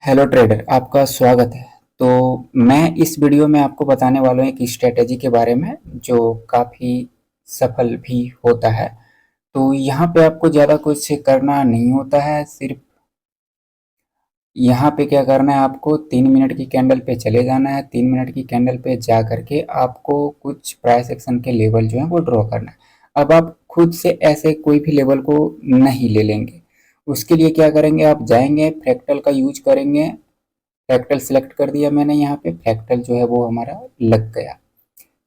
Hello trader, आपका स्वागत है। तो मैं इस वीडियो में आपको बताने वाला हूँ एक स्ट्रेटेजी के बारे में जो काफ़ी सफल भी होता है। तो यहाँ पे आपको ज़्यादा कुछ करना नहीं होता है, सिर्फ यहाँ पे क्या करना है, आपको 3 मिनट की कैंडल पे चले जाना है। 3 मिनट की कैंडल पे जा करके आपको कुछ प्राइस एक्शन के लेवल जो है वो ड्रॉ करना है। अब आप खुद से ऐसे कोई भी लेवल को नहीं ले लेंगे। उसके लिए क्या करेंगे, आप जाएंगे फ्रैक्टल का यूज करेंगे। फ्रैक्टल सिलेक्ट कर दिया मैंने, यहाँ पे फ्रैक्टल जो है वो हमारा लग गया।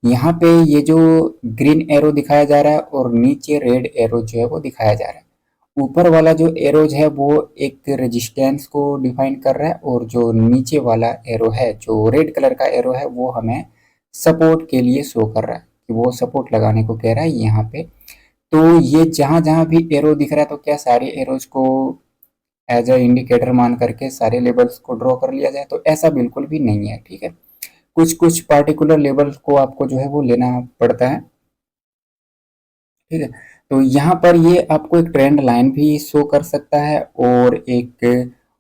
यहाँ पे ये जो ग्रीन एरो दिखाया जा रहा है और नीचे रेड एरो जो है वो दिखाया जा रहा है। ऊपर वाला जो एरोज है वो एक रेजिस्टेंस को डिफाइन कर रहा है और जो नीचे वाला एरो है, जो रेड कलर का एरो है, वो हमें सपोर्ट के लिए शो कर रहा है कि वो सपोर्ट लगाने को कह रहा है यहाँ पे। तो ये जहां जहां भी एरो दिख रहा है, तो क्या सारे एरोज को एज अ इंडिकेटर मान करके सारे लेवल्स को ड्रॉ कर लिया जाए? तो ऐसा बिल्कुल भी नहीं है, ठीक है। कुछ कुछ पार्टिकुलर लेवल्स को आपको जो है वो लेना पड़ता है, ठीक है। तो यहाँ पर ये आपको एक ट्रेंड लाइन भी शो कर सकता है और एक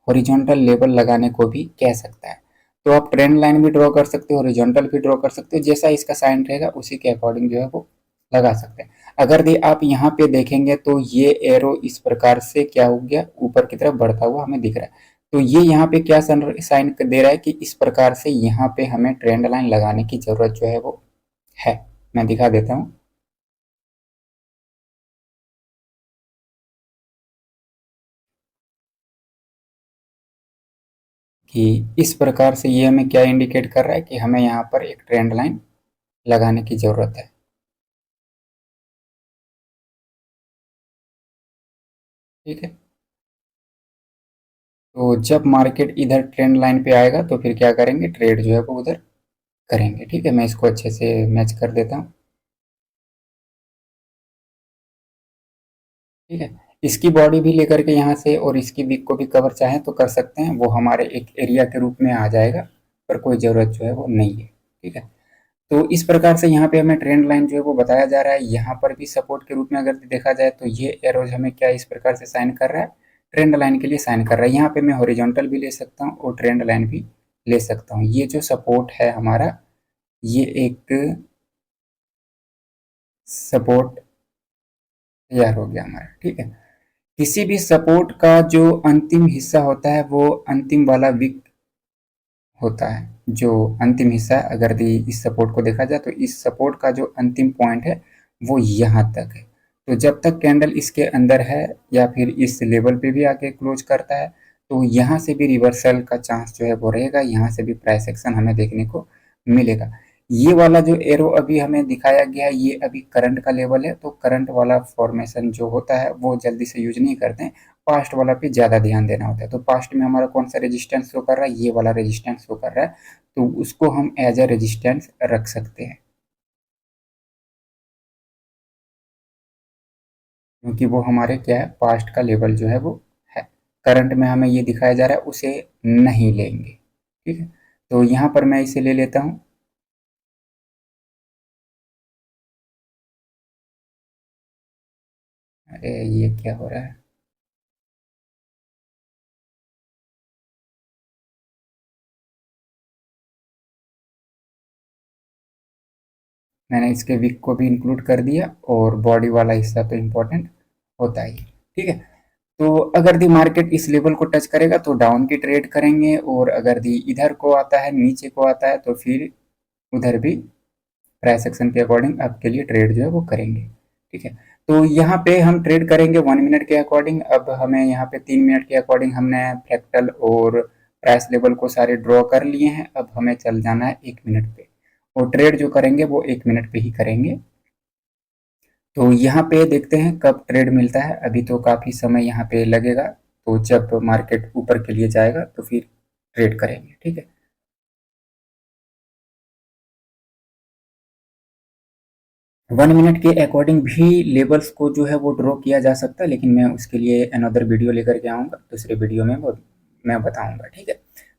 हॉरिजॉन्टल लेवल लगाने को भी कह सकता है। तो आप ट्रेंड लाइन भी ड्रॉ कर सकते हो, हॉरिजॉन्टल भी ड्रॉ कर सकते हो, जैसा इसका साइन रहेगा उसी के अकॉर्डिंग जो है वो लगा सकते हैं। अगर आप यहाँ पे देखेंगे तो ये एरो इस प्रकार से क्या हो गया, ऊपर की तरफ बढ़ता हुआ हमें दिख रहा है। तो ये यहाँ पे क्या साइन दे रहा है कि इस प्रकार से यहाँ पे हमें ट्रेंड लाइन लगाने की जरूरत जो है वो है। मैं दिखा देता हूँ कि इस प्रकार से ये हमें क्या इंडिकेट कर रहा है कि हमें यहाँ पर एक ट्रेंड लाइन लगाने की ज़रूरत है, ठीक है। तो जब मार्केट इधर ट्रेंड लाइन पे आएगा तो फिर क्या करेंगे, ट्रेड जो है वो उधर करेंगे, ठीक है। मैं इसको अच्छे से मैच कर देता हूँ, ठीक है। इसकी बॉडी भी लेकर के यहाँ से और इसकी वीक को भी कवर चाहें तो कर सकते हैं, वो हमारे एक एरिया के रूप में आ जाएगा, पर कोई ज़रूरत जो है वो नहीं है, ठीक है। तो इस प्रकार से यहाँ पे हमें ट्रेंड लाइन जो है वो बताया जा रहा है। यहाँ पर भी सपोर्ट के रूप में अगर देखा जाए तो ये एरोज हमें क्या इस प्रकार से साइन कर रहा है, ट्रेंड लाइन के लिए साइन कर रहा है। यहाँ पे मैं हॉरिजॉन्टल भी ले सकता हूँ और ट्रेंड लाइन भी ले सकता हूँ। ये जो सपोर्ट है हमारा, ये एक सपोर्ट तैयार हो गया हमारा, ठीक है। किसी भी सपोर्ट का जो अंतिम हिस्सा होता है वो अंतिम वाला वीक होता है। जो अंतिम हिस्सा है, अगर इस सपोर्ट को देखा जाए तो इस सपोर्ट का जो अंतिम पॉइंट है वो यहाँ तक है। तो जब तक कैंडल इसके अंदर है या फिर इस लेवल पे भी आके क्लोज करता है तो यहाँ से भी रिवर्सल का चांस जो है वो रहेगा, यहाँ से भी प्राइस एक्शन हमें देखने को मिलेगा। ये वाला जो एरो अभी हमें दिखाया गया है ये अभी करंट का लेवल है, तो करंट वाला फॉर्मेशन जो होता है वो जल्दी से यूज नहीं करते हैं, पास्ट वाला पे ज़्यादा ध्यान देना होता है। तो पास्ट में हमारा कौन सा रेजिस्टेंस शो कर रहा है, ये वाला रेजिस्टेंस शो कर रहा है, तो उसको हम एज अ रेजिस्टेंस रख सकते हैं, क्योंकि वो हमारे क्या है, पास्ट का लेवल जो है वो है। करंट में हमें ये दिखाया जा रहा है, उसे नहीं लेंगे, ठीक है। तो यहाँ पर मैं इसे ले लेता हूँ। अरे ये क्या हो रहा है, मैंने इसके विक को भी इंक्लूड कर दिया और बॉडी वाला हिस्सा तो इम्पोर्टेंट होता ही, ठीक है। तो अगर दी मार्केट इस लेवल को टच करेगा तो डाउन की ट्रेड करेंगे, और अगर दी इधर को आता है, नीचे को आता है, तो फिर उधर भी प्राइस एक्शन के अकॉर्डिंग आपके लिए ट्रेड जो है वो करेंगे, ठीक है। तो यहाँ पे हम ट्रेड करेंगे 1 मिनट के अकॉर्डिंग। अब हमें यहाँ पे 3 मिनट के अकॉर्डिंग हमने फ्रैक्टल और प्राइस लेवल को सारे ड्रॉ कर लिए हैं। अब हमें चल जाना है 1 मिनट पे, और ट्रेड जो करेंगे वो 1 मिनट पे ही करेंगे। तो यहाँ पे देखते हैं कब ट्रेड मिलता है। अभी तो काफ़ी समय यहाँ पे लगेगा, तो जब मार्केट ऊपर के लिए जाएगा तो फिर ट्रेड करेंगे, ठीक है। 1 मिनट के अकॉर्डिंग भी लेवल्स को जो है वो ड्रॉ किया जा सकता है, लेकिन मैं उसके लिए अनदर वीडियो लेकर के आऊँगा, दूसरे वीडियो में वो मैं बताऊँगा, ठीक है।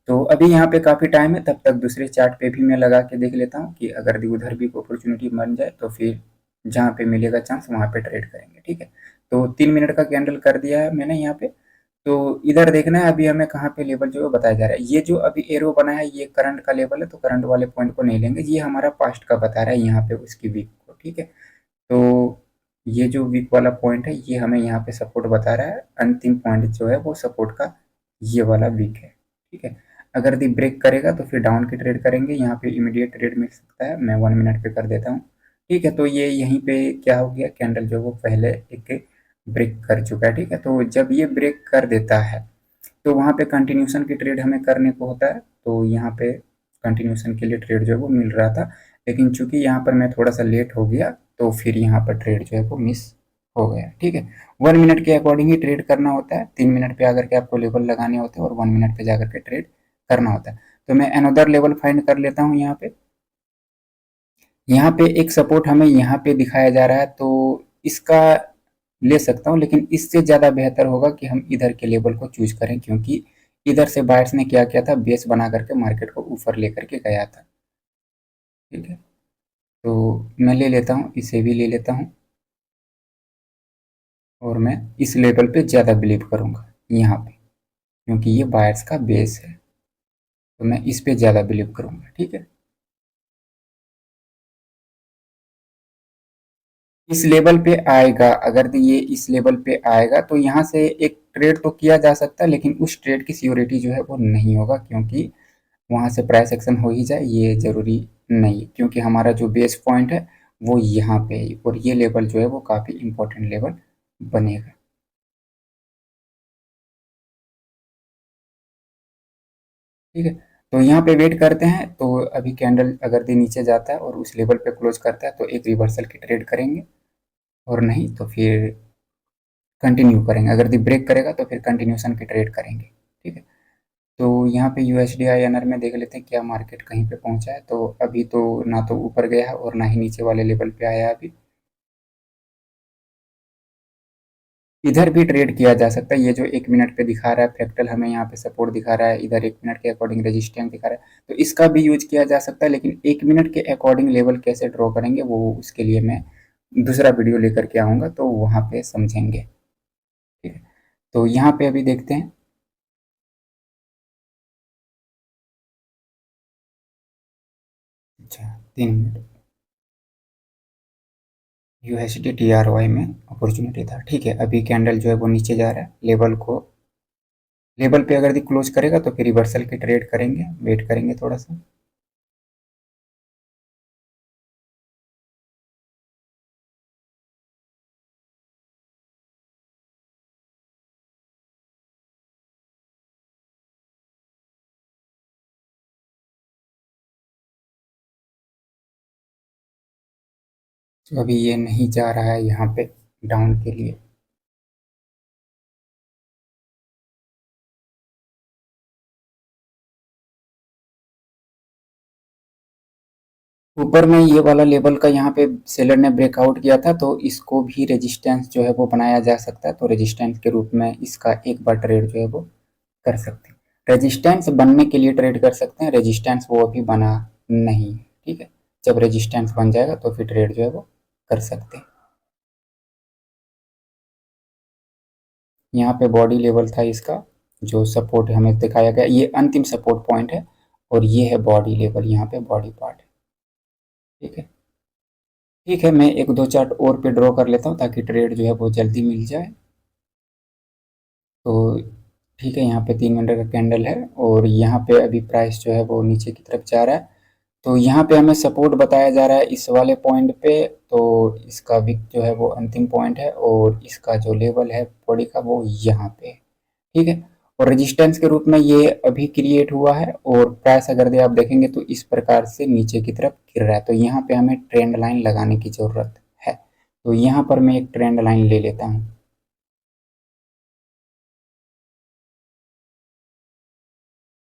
तो अभी यहाँ पे काफ़ी टाइम है, तब तक दूसरे चार्ट पे भी मैं लगा के देख लेता हूँ कि अगर उधर भी अपॉर्चुनिटी बन जाए तो फिर जहाँ पे मिलेगा चांस वहाँ पे ट्रेड करेंगे, ठीक है। तो 3 मिनट का कैंडल कर दिया है मैंने यहाँ पे। तो इधर देखना है अभी हमें कहाँ पे लेवल जो है बताया जा रहा है। ये जो अभी एरो बना है ये करंट का लेवल है, तो करंट वाले पॉइंट को नहीं लेंगे, ये हमारा पास्ट का बता रहा है यहाँ पे उसकी वीक को, ठीक है। तो ये जो वीक वाला पॉइंट है ये हमें यहाँ पे सपोर्ट बता रहा है, अंतिम पॉइंट जो है वो सपोर्ट का ये वाला वीक है, ठीक है। अगर दी ब्रेक करेगा तो फिर डाउन की ट्रेड करेंगे, यहाँ पे इमीडिएट ट्रेड मिल सकता है, मैं 1 मिनट पे कर देता हूँ, ठीक है। तो ये यहीं पे क्या हो गया, कैंडल जो वो पहले एक ब्रेक कर चुका है, ठीक है। तो जब ये ब्रेक कर देता है तो वहाँ पे कंटिन्यूशन की ट्रेड हमें करने को होता है, तो यहाँ पे कंटिन्यूशन के लिए ट्रेड जो है वो मिल रहा था, लेकिन चूंकि यहाँ पर मैं थोड़ा सा लेट हो गया तो फिर यहाँ पर ट्रेड जो है वो मिस हो गया, ठीक है। 1 मिनट के अकॉर्डिंग ही ट्रेड करना होता है, 3 मिनट पे आकर के आपको लेवल लगाने होते हैं और 1 मिनट पे जाकर के ट्रेड करना होता है। तो मैं अनदर लेवल फाइंड कर लेता हूँ यहाँ पे। यहाँ पे एक सपोर्ट हमें यहाँ पे दिखाया जा रहा है, तो इसका ले सकता हूँ, लेकिन इससे ज़्यादा बेहतर होगा कि हम इधर के लेवल को चूज करें, क्योंकि इधर से बायर्स ने क्या किया था, बेस बना करके मार्केट को ऊपर लेकर के गया था, ठीक है। तो मैं ले लेता हूँ, इसे भी ले लेता हूँ, और मैं इस लेवल पे ज़्यादा बिलीव करूँगा यहाँ पे, क्योंकि ये बायर्स का बेस है, तो मैं इस पे ज़्यादा बिलीव करूँगा, ठीक है। इस लेवल पे आएगा, अगर ये इस लेवल पे आएगा तो यहाँ से एक ट्रेड तो किया जा सकता है, लेकिन उस ट्रेड की सियोरिटी जो है वो नहीं होगा, क्योंकि वहाँ से प्राइस एक्शन हो ही जाए ये ज़रूरी नहीं है, क्योंकि हमारा जो बेस पॉइंट है वो यहाँ पे है, और ये लेवल जो है वो काफ़ी इंपॉर्टेंट लेवल बनेगा, ठीक है। तो यहाँ पे वेट करते हैं, तो अभी कैंडल अगर ये नीचे जाता है और उस लेवल पे क्लोज करता है तो एक रिवर्सल की ट्रेड करेंगे, और नहीं तो फिर कंटिन्यू करेंगे, अगर दी ब्रेक करेगा तो फिर कंटिन्यूशन की ट्रेड करेंगे, ठीक है। तो यहाँ पे यूएसडी आईएनआर में देख लेते हैं क्या मार्केट कहीं पे पहुंचा है, तो अभी तो ना तो ऊपर गया है और ना ही नीचे वाले लेवल पे आया है अभी। इधर भी ट्रेड किया जा सकता है, ये जो 1 मिनट पे दिखा रहा है फ्रैक्टल हमें यहाँ पे सपोर्ट दिखा रहा है, इधर 1 मिनट के अकॉर्डिंग रेजिस्टेंस दिखा रहा है, तो इसका भी यूज किया जा सकता है, लेकिन 1 मिनट के अकॉर्डिंग लेवल कैसे ड्रॉ करेंगे वो उसके लिए मैं दूसरा वीडियो लेकर के आऊँगा, तो वहाँ पे समझेंगे, ठीक है। तो यहाँ पे अभी देखते हैं। अच्छा, 3 मिनट यूएसडी टीआरवाई में अपॉर्चुनिटी था, ठीक है। अभी कैंडल जो है वो नीचे जा रहा है, लेवल पे अगर दी क्लोज करेगा तो फिर रिवर्सल की ट्रेड करेंगे, वेट करेंगे थोड़ा सा। तो अभी ये नहीं जा रहा है यहाँ पे डाउन के लिए। ऊपर में ये वाला लेवल का यहाँ पे सेलर ने ब्रेकआउट किया था, तो इसको भी रेजिस्टेंस जो है वो बनाया जा सकता है, तो रेजिस्टेंस के रूप में इसका एक बार ट्रेड जो है वो कर सकते हैं। रेजिस्टेंस बनने के लिए ट्रेड कर सकते हैं, रेजिस्टेंस वो अभी बना नहीं, ठीक है। जब रेजिस्टेंस बन जाएगा तो फिर ट्रेड जो है वो कर सकते हैं। यहाँ पे बॉडी लेवल था इसका, जो सपोर्ट हमें दिखाया गया, ये अंतिम सपोर्ट पॉइंट है, और ये है बॉडी लेवल, यहाँ पे बॉडी पार्ट है, ठीक है। ठीक है, मैं एक दो चार्ट और पे ड्रॉ कर लेता हूँ ताकि ट्रेड जो है वो जल्दी मिल जाए। तो ठीक है, यहाँ पे 3 घंटे का कैंडल है, और यहाँ पे अभी प्राइस जो है वो नीचे की तरफ जा रहा है, तो यहाँ पे हमें सपोर्ट बताया जा रहा है इस वाले पॉइंट पे, तो इसका विक जो है वो अंतिम पॉइंट है, और इसका जो लेवल है बॉडी का वो यहाँ पे है, ठीक है। और रेजिस्टेंस के रूप में ये अभी क्रिएट हुआ है, और प्राइस अगर आप देखेंगे तो इस प्रकार से नीचे की तरफ गिर रहा है, तो यहाँ पे हमें ट्रेंड लाइन लगाने की ज़रूरत है, तो यहाँ पर मैं एक ट्रेंड लाइन ले लेता हूँ।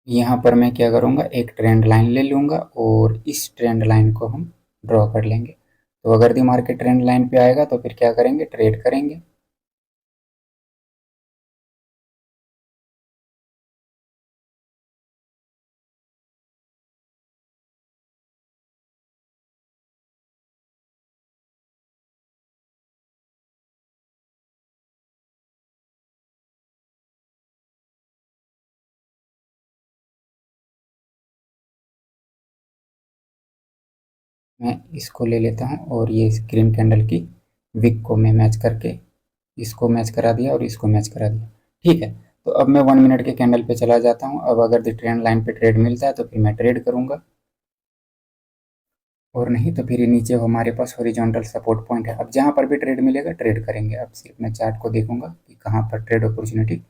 यहाँ पर मैं क्या करूँगा, एक ट्रेंड लाइन ले लूँगा, और इस ट्रेंड लाइन को हम ड्रॉ कर लेंगे, तो अगर दी मार्केट ट्रेंड लाइन पे आएगा तो फिर क्या करेंगे, ट्रेड करेंगे। मैं इसको ले लेता हूँ और ये ग्रीन कैंडल की विक को मैं मैच करके इसको मैच करा दिया और इसको मैच करा दिया। ठीक है, तो अब मैं 1 मिनट के कैंडल पे चला जाता हूँ। अब अगर द ट्रेंड लाइन पे ट्रेड मिलता है तो फिर मैं ट्रेड करूँगा, और नहीं तो फिर नीचे हमारे पास हॉरिजॉन्टल सपोर्ट पॉइंट है। अब जहाँ पर भी ट्रेड मिलेगा ट्रेड करेंगे। अब सिर्फ मैं चार्ट को देखूंगा कि कहाँ पर ट्रेड अपॉर्चुनिटी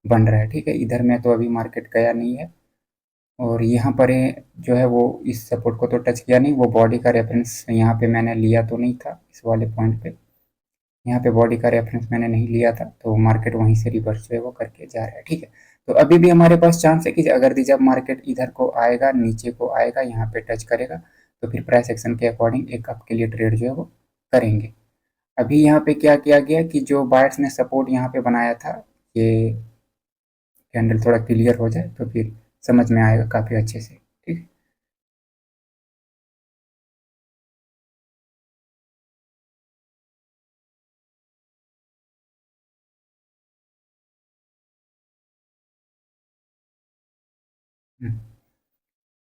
बन रहा है। ठीक है, इधर में तो अभी मार्केट गया नहीं है, और यहाँ पर जो है वो इस सपोर्ट को तो टच किया नहीं। वो बॉडी का रेफरेंस यहाँ पे मैंने लिया तो नहीं था इस वाले पॉइंट पे, यहाँ पे बॉडी का रेफरेंस मैंने नहीं लिया था, तो मार्केट वहीं से रिवर्स जो है वो करके जा रहा है। ठीक है, तो अभी भी हमारे पास चांस है कि अगर जब मार्केट इधर को आएगा, नीचे को आएगा, यहाँ पे टच करेगा, तो फिर प्राइस एक्शन के अकॉर्डिंग एक आपके लिए ट्रेड जो है वो करेंगे। अभी यहाँ पे क्या किया गया कि जो बायर्स ने सपोर्ट यहाँ पे बनाया था, ये कैंडल थोड़ा क्लियर हो जाए तो फिर समझ में आएगा काफ़ी अच्छे से। ठीक है।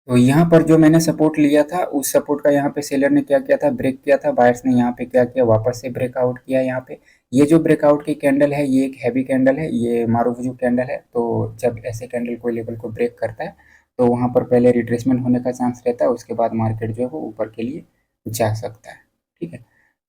तो यहाँ पर जो मैंने सपोर्ट लिया था, उस सपोर्ट का यहाँ पे सेलर ने क्या किया था, ब्रेक किया था। बायर्स ने यहाँ पे क्या किया, वापस से ब्रेकआउट किया। यहाँ पे ये जो ब्रेकआउट की कैंडल है, ये एक हैवी कैंडल है, ये मारुफुजी कैंडल है। तो जब ऐसे कैंडल कोई लेवल को ब्रेक करता है तो वहाँ पर पहले रिट्रेसमेंट होने का चांस रहता है, उसके बाद मार्केट जो है वो ऊपर के लिए जा सकता है। ठीक है,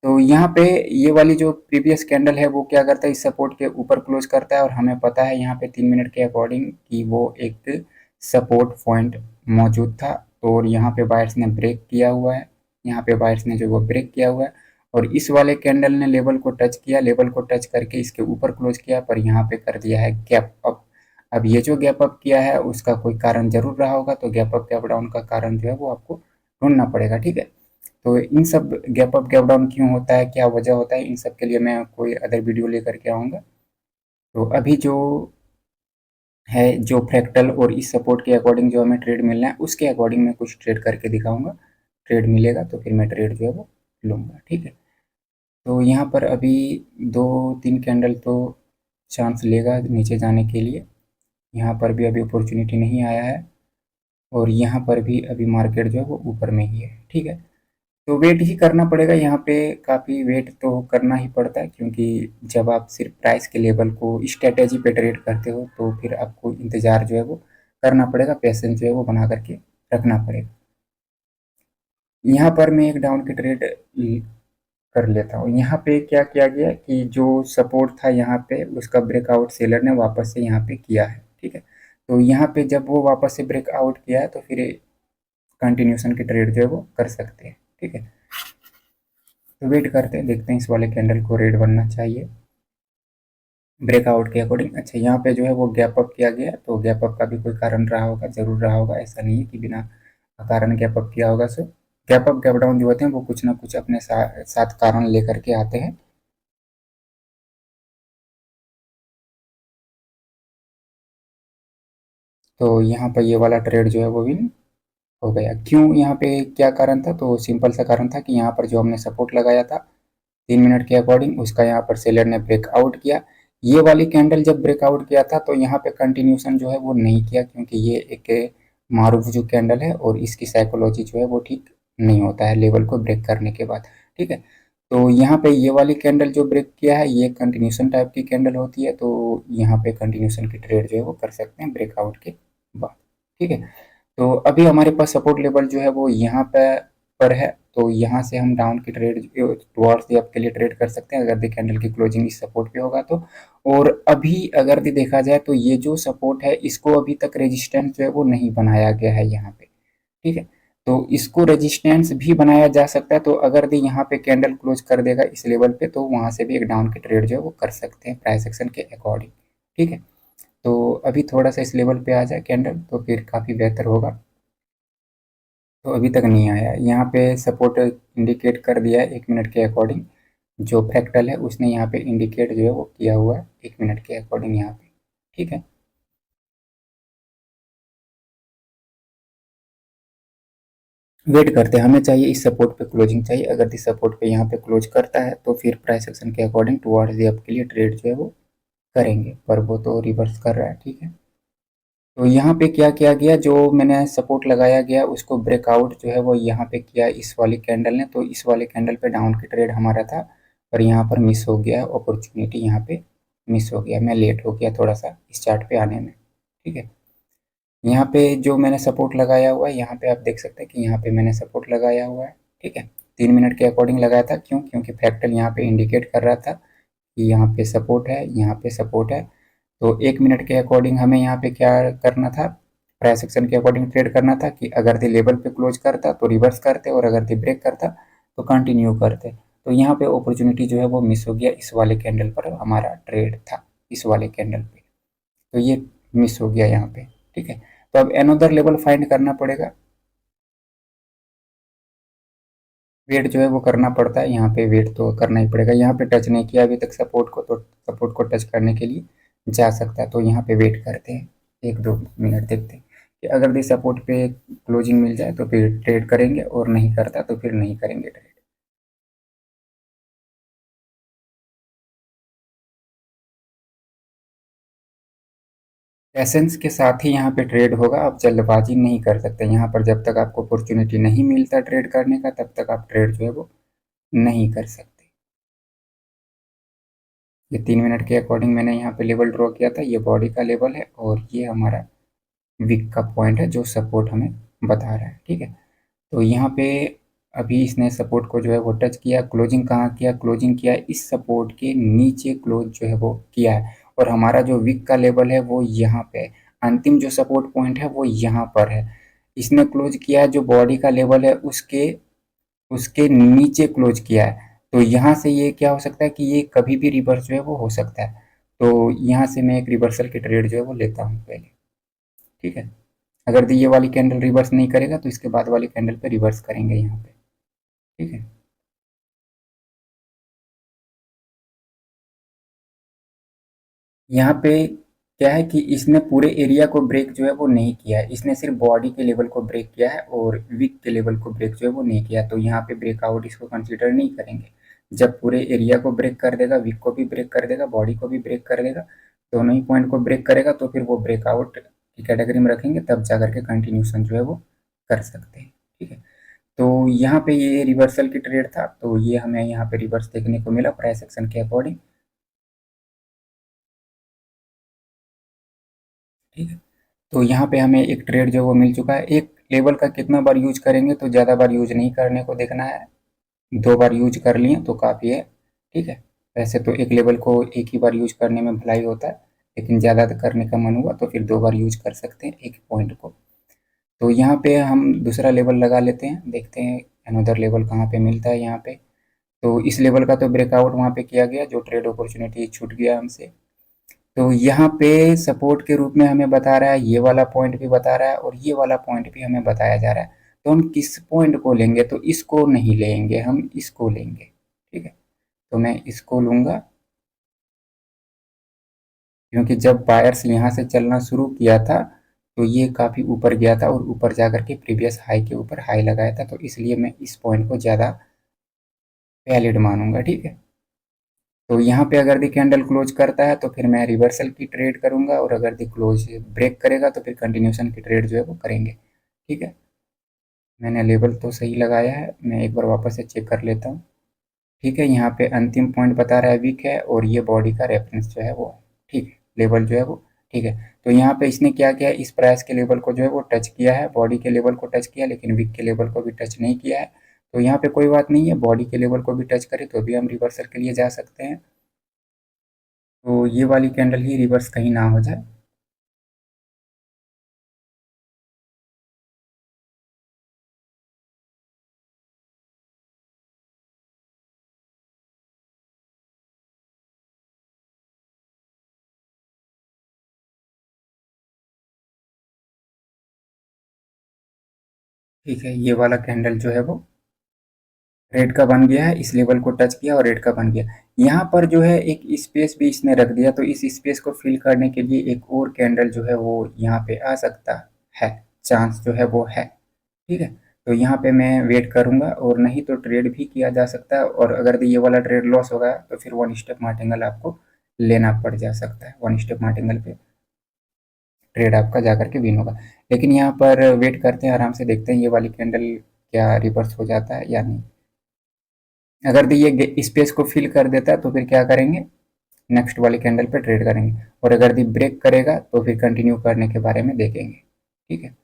तो यहाँ पे ये वाली जो प्रीवियस कैंडल है वो क्या करता है, इस सपोर्ट के ऊपर क्लोज करता है, और हमें पता है यहाँ पे 3 मिनट के अकॉर्डिंग कि वो एक सपोर्ट पॉइंट मौजूद था। और यहाँ पे बायर्स ने ब्रेक किया हुआ है, यहाँ पे बायर्स ने जो वो ब्रेक किया हुआ है, और इस वाले कैंडल ने लेवल को टच किया, लेवल को टच करके इसके ऊपर क्लोज किया, पर यहाँ पे कर दिया है गैप अप। अब ये जो गैप अप किया है उसका कोई कारण जरूर रहा होगा, तो गैप अप गैप डाउन का कारण जो है वो आपको ढूंढना पड़ेगा। ठीक है, तो इन सब गैप अप गैप डाउन क्यों होता है, क्या वजह होता है, इन सब के लिए मैं कोई अदर वीडियो लेकर के आऊँगा। तो अभी जो है, जो फ्रैक्टल और इस सपोर्ट के अकॉर्डिंग जो हमें ट्रेड मिलना है, उसके अकॉर्डिंग मैं कुछ ट्रेड करके दिखाऊंगा। ट्रेड मिलेगा तो फिर मैं ट्रेड जो है वो लूँगा। ठीक है, तो यहाँ पर अभी 2-3 कैंडल तो चांस लेगा नीचे जाने के लिए। यहाँ पर भी अभी अपॉर्चुनिटी नहीं आया है, और यहाँ पर भी अभी मार्केट जो है वो ऊपर में ही है। ठीक है, तो वेट ही करना पड़ेगा यहाँ पे, काफ़ी वेट तो करना ही पड़ता है, क्योंकि जब आप सिर्फ प्राइस के लेवल को स्ट्रेटेजी पे ट्रेड करते हो तो फिर आपको इंतज़ार जो है वो करना पड़ेगा, पेशेंस जो है वो बना करके रखना पड़ेगा। यहाँ पर मैं एक डाउन की ट्रेड कर लेता हूँ। यहाँ पे क्या किया गया कि जो सपोर्ट था यहाँ पे, उसका ब्रेकआउट सेलर ने वापस से यहाँ पे किया है। ठीक है, तो यहाँ पे जब वो वापस से ब्रेकआउट किया है तो फिर कंटिन्यूशन की ट्रेड जो है वो कर सकते हैं। ठीक है, तो वेट करते हैं, देखते हैं इस वाले कैंडल को रेड बनना चाहिए ब्रेकआउट के अकॉर्डिंग। अच्छा, यहाँ पे जो है वो गैप अप किया गया, तो गैप अप का भी कोई कारण रहा होगा, जरूर रहा होगा, ऐसा नहीं है कि बिना कारण गैप अप किया होगा। सो गैप अप गैप डाउन जो होते हैं वो कुछ ना कुछ अपने साथ कारण लेकर के आते हैं। तो यहाँ पर ये वाला ट्रेड जो है वो विन हो गया। क्यों, यहाँ पे क्या कारण था, तो सिंपल सा कारण था कि यहाँ पर जो हमने सपोर्ट लगाया था 3 मिनट के अकॉर्डिंग, उसका यहाँ पर सेलर ने ब्रेकआउट किया। ये वाली कैंडल जब ब्रेकआउट किया था तो यहाँ पे कंटिन्यूशन जो है वो नहीं किया, क्योंकि ये एक मारूफ जो कैंडल है और इसकी साइकोलॉजी जो है वो ठीक नहीं होता है लेवल को ब्रेक करने के बाद। ठीक है, तो यहाँ पे ये वाली कैंडल जो ब्रेक किया है, ये कंटिन्यूशन टाइप की कैंडल होती है, तो यहाँ पे कंटिन्यूशन की ट्रेड जो है वो कर सकते हैं ब्रेकआउट के बाद। ठीक है, तो अभी हमारे पास सपोर्ट लेवल जो है वो यहाँ पे पर है, तो यहाँ से हम डाउन की ट्रेड टुवर्ड्स दी के लिए ट्रेड कर सकते हैं अगर दी कैंडल की क्लोजिंग इस सपोर्ट पे होगा तो। और अभी अगर दी देखा जाए तो ये जो सपोर्ट है इसको अभी तक रेजिस्टेंस जो है वो नहीं बनाया गया है यहाँ पे। ठीक है, तो इसको रेजिस्टेंस भी बनाया जा सकता है, तो अगर दी यहाँ पे कैंडल क्लोज कर देगा इस लेवल पे तो वहाँ से भी एक डाउन की ट्रेड जो है वो कर सकते हैं प्राइस एक्शन के अकॉर्डिंग। ठीक है, तो अभी थोड़ा सा इस लेवल पे आ जाए कैंडल तो फिर काफ़ी बेहतर होगा। तो अभी तक नहीं आया, यहाँ पे सपोर्ट इंडिकेट कर दिया है 1 मिनट के अकॉर्डिंग। जो फ्रैक्टल है उसने यहाँ पे इंडिकेट जो है वो किया हुआ है 1 मिनट के अकॉर्डिंग यहाँ पे। ठीक है, वेट करते हैं, हमें चाहिए इस सपोर्ट पे क्लोजिंग चाहिए। अगर इस सपोर्ट पे यहाँ पे क्लोज करता है तो फिर प्राइस एक्शन के अकॉर्डिंग टुवर्ड्स दी अप के लिए ट्रेड जो है वो करेंगे, पर वो तो रिवर्स कर रहा है। ठीक है, तो यहाँ पे क्या किया गया, जो मैंने सपोर्ट लगाया गया उसको ब्रेकआउट जो है वो यहाँ पे किया इस वाली कैंडल ने, तो इस वाले कैंडल पे डाउन की ट्रेड हमारा था और यहाँ पर मिस हो गया, अपॉर्चुनिटी यहाँ पे मिस हो गया, मैं लेट हो गया थोड़ा सा इस चार्ट पे आने में। ठीक है, यहाँ पे जो मैंने सपोर्ट लगाया हुआ है यहाँ पे आप देख सकते हैं कि यहाँ पे मैंने सपोर्ट लगाया हुआ है। ठीक है, 3 मिनट के अकॉर्डिंग लगाया था, क्यों, क्योंकि फ्रैक्टल यहाँ पे इंडिकेट कर रहा था कि यहाँ पे सपोर्ट है, यहाँ पे सपोर्ट है। तो 1 मिनट के अकॉर्डिंग हमें यहाँ पे क्या करना था, प्राइस एक्शन के अकॉर्डिंग ट्रेड करना था कि अगर दी लेवल पे क्लोज करता तो रिवर्स करते और अगर दी ब्रेक करता तो कंटिन्यू करते। तो यहाँ पे अपॉर्चुनिटी जो है वो मिस हो गया, इस वाले कैंडल पर हमारा ट्रेड था, इस वाले कैंडल पे, तो ये मिस हो गया यहाँ पे। ठीक है, तो अब एनोदर लेवल फाइंड करना पड़ेगा, वेट जो है वो करना पड़ता है, यहाँ पे वेट तो करना ही पड़ेगा। यहाँ पे टच नहीं किया अभी तक सपोर्ट को, तो सपोर्ट को टच करने के लिए जा सकता है, तो यहाँ पे वेट करते हैं 1-2 मिनट, देखते हैं कि अगर भी सपोर्ट पे क्लोजिंग मिल जाए तो फिर ट्रेड करेंगे और नहीं करता तो फिर नहीं करेंगे ट्रेड। पेशेंस के साथ ही यहाँ पे ट्रेड होगा, आप जल्दबाजी नहीं कर सकते यहाँ पर, जब तक आपको अपॉर्चुनिटी नहीं मिलता ट्रेड करने का तब तक आप ट्रेड जो है वो नहीं कर सकते। ये 3 मिनट के अकॉर्डिंग मैंने यहाँ पे लेवल ड्रॉ किया था, ये बॉडी का लेवल है और ये हमारा वीक का पॉइंट है जो सपोर्ट हमें बता रहा है। ठीक है, तो यहाँ पे अभी इसने सपोर्ट को जो है वो टच किया, क्लोजिंग कहाँ किया, क्लोजिंग किया इस सपोर्ट के नीचे क्लोज जो है वो किया है, और हमारा जो वीक का लेवल है वो यहाँ पे है, अंतिम जो सपोर्ट पॉइंट है वो यहाँ पर है। इसने क्लोज किया है जो बॉडी का लेवल है उसके उसके नीचे क्लोज किया है, तो यहाँ से ये क्या हो सकता है कि ये कभी भी रिवर्स जो है वो हो सकता है। तो यहाँ से मैं एक रिवर्सल की ट्रेड जो है वो लेता हूँ पहले। ठीक है, अगर ये वाली कैंडल रिवर्स नहीं करेगा तो इसके बाद वाली कैंडल पे रिवर्स करेंगे यहाँ पे। ठीक है, यहाँ पे क्या है कि इसने पूरे एरिया को ब्रेक जो है वो नहीं किया है, इसने सिर्फ बॉडी के लेवल को ब्रेक किया है और विक के लेवल को ब्रेक जो है वो नहीं किया, तो यहाँ पे ब्रेकआउट इसको कंसीडर नहीं करेंगे। जब पूरे एरिया को ब्रेक कर देगा, विक को भी ब्रेक कर देगा, बॉडी को भी ब्रेक कर देगा, दोनों ही पॉइंट को ब्रेक करेगा, तो फिर वो ब्रेकआउट की कैटेगरी में रखेंगे, तब जा करके कंटिन्यूशन जो है वो कर सकते हैं। ठीक है, तो यहाँ पे ये रिवर्सल की ट्रेड था, तो ये हमें यहाँ पे रिवर्स देखने को मिला प्राइस एक्शन के अकॉर्डिंग। ठीक है, तो यहाँ पे हमें एक ट्रेड जो वो मिल चुका है। एक लेवल का कितना बार यूज करेंगे, तो ज़्यादा बार यूज नहीं करने को देखना है, 2 बार यूज कर लिए तो काफ़ी है। ठीक है, वैसे तो एक लेवल को एक ही बार यूज करने में भलाई होता है, लेकिन ज़्यादा करने का मन हुआ तो फिर 2 बार यूज कर सकते हैं एक पॉइंट को। तो यहाँ पे हम दूसरा लेवल लगा लेते हैं, देखते हैं अनदर लेवल कहाँ पे मिलता है यहाँ पे। तो इस लेवल का तो ब्रेकआउट वहाँ पे किया गया, जो ट्रेड अपॉर्चुनिटी छूट गया हमसे। तो यहाँ पे सपोर्ट के रूप में हमें बता रहा है, ये वाला पॉइंट भी बता रहा है और ये वाला पॉइंट भी हमें बताया जा रहा है, तो हम किस पॉइंट को लेंगे, तो इसको नहीं लेंगे, हम इसको लेंगे। ठीक है, तो मैं इसको लूँगा, क्योंकि जब बायर्स यहाँ से चलना शुरू किया था तो ये काफ़ी ऊपर गया था और ऊपर जा करके प्रीवियस हाई के ऊपर हाई लगाया था, तो इसलिए मैं इस पॉइंट को ज़्यादा वैलिड मानूंगा। ठीक है, तो यहाँ पे अगर दी कैंडल क्लोज करता है तो फिर मैं रिवर्सल की ट्रेड करूंगा, और अगर दी क्लोज ब्रेक करेगा तो फिर कंटिन्यूशन की ट्रेड जो है वो करेंगे। ठीक है, मैंने लेवल तो सही लगाया है, मैं एक बार वापस से चेक कर लेता हूँ। ठीक है, यहाँ पे अंतिम पॉइंट बता रहा है वीक है और ये बॉडी का रेफरेंस जो है वो है। ठीक है, लेवल जो है वो ठीक है। तो यहाँ पे इसने क्या किया, इस प्राइस के लेवल को जो है वो टच किया है, बॉडी के लेवल को टच किया, लेकिन वीक के लेवल को भी टच नहीं किया है। तो यहाँ पे कोई बात नहीं है, बॉडी के लेवल को भी टच करे तो भी हम रिवर्सल के लिए जा सकते हैं। तो ये वाली कैंडल ही रिवर्स कहीं ना हो जाए। ठीक है, ये वाला कैंडल जो है वो रेड का बन गया है, इस लेवल को टच किया और रेड का बन गया। यहाँ पर जो है एक स्पेस भी इसने रख दिया, तो इस स्पेस को फिल करने के लिए एक और कैंडल जो है वो यहाँ पे आ सकता है, चांस जो है वो है। ठीक है, तो यहाँ पे मैं वेट करूंगा, और नहीं तो ट्रेड भी किया जा सकता है, और अगर ये वाला ट्रेड लॉस होगा तो फिर 1 स्टेप मार्टिंगल आपको लेना पड़ जा सकता है, 1 स्टेप मार्टिंगल पे ट्रेड आपका जा करके विन होगा। लेकिन यहाँ पर वेट करते हैं, आराम से देखते हैं ये वाली कैंडल क्या रिवर्स हो जाता है या नहीं। अगर ये स्पेस को फिल कर देता है तो फिर क्या करेंगे, नेक्स्ट वाली कैंडल पे ट्रेड करेंगे, और अगर ये ब्रेक करेगा तो फिर कंटिन्यू करने के बारे में देखेंगे। ठीक है,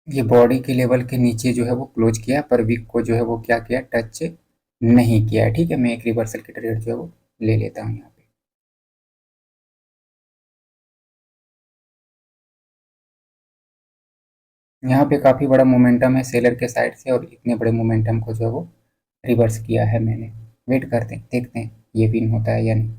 ये बॉडी के लेवल के नीचे जो है वो क्लोज किया, पर वीक को जो है वो क्या किया, टच नहीं किया है। ठीक है, मैं एक रिवर्सल की ट्रेड जो है वो ले लेता हूँ यहाँ पे। यहाँ पे काफ़ी बड़ा मोमेंटम है सेलर के साइड से, और इतने बड़े मोमेंटम को जो है वो रिवर्स किया है मैंने। वेट करते हैं, देखते हैं ये विन होता है या नहीं।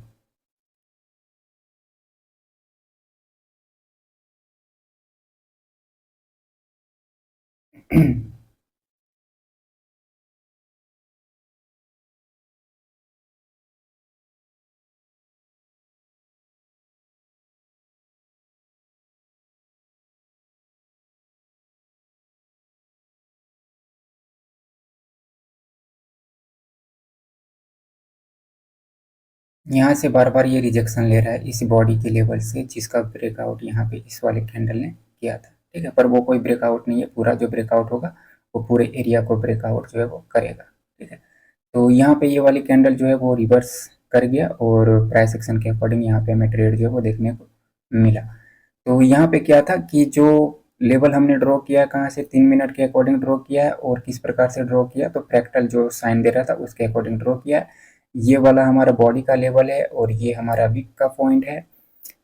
यहाँ से बार बार ये रिजेक्शन ले रहा है इस बॉडी के लेवल से, जिसका ब्रेकआउट यहाँ पे इस वाले कैंडल ने किया था। ठीक है, पर वो कोई ब्रेकआउट नहीं है, पूरा जो ब्रेकआउट होगा वो पूरे एरिया को ब्रेकआउट जो है वो करेगा। ठीक है, तो यहाँ पे ये वाली कैंडल जो है वो रिवर्स कर गया, और प्राइस एक्शन के अकॉर्डिंग यहाँ पे हमें ट्रेड जो है वो देखने को मिला। तो यहाँ पे क्या था कि जो लेवल हमने ड्रॉ किया है, कहाँ से, 3 मिनट के अकॉर्डिंग ड्रॉ किया है, और किस प्रकार से ड्रॉ किया, तो फ्रैक्टल जो साइन दे रहा था उसके अकॉर्डिंग ड्रॉ किया है। ये वाला हमारा बॉडी का लेवल है, और ये हमारा वीक का पॉइंट है।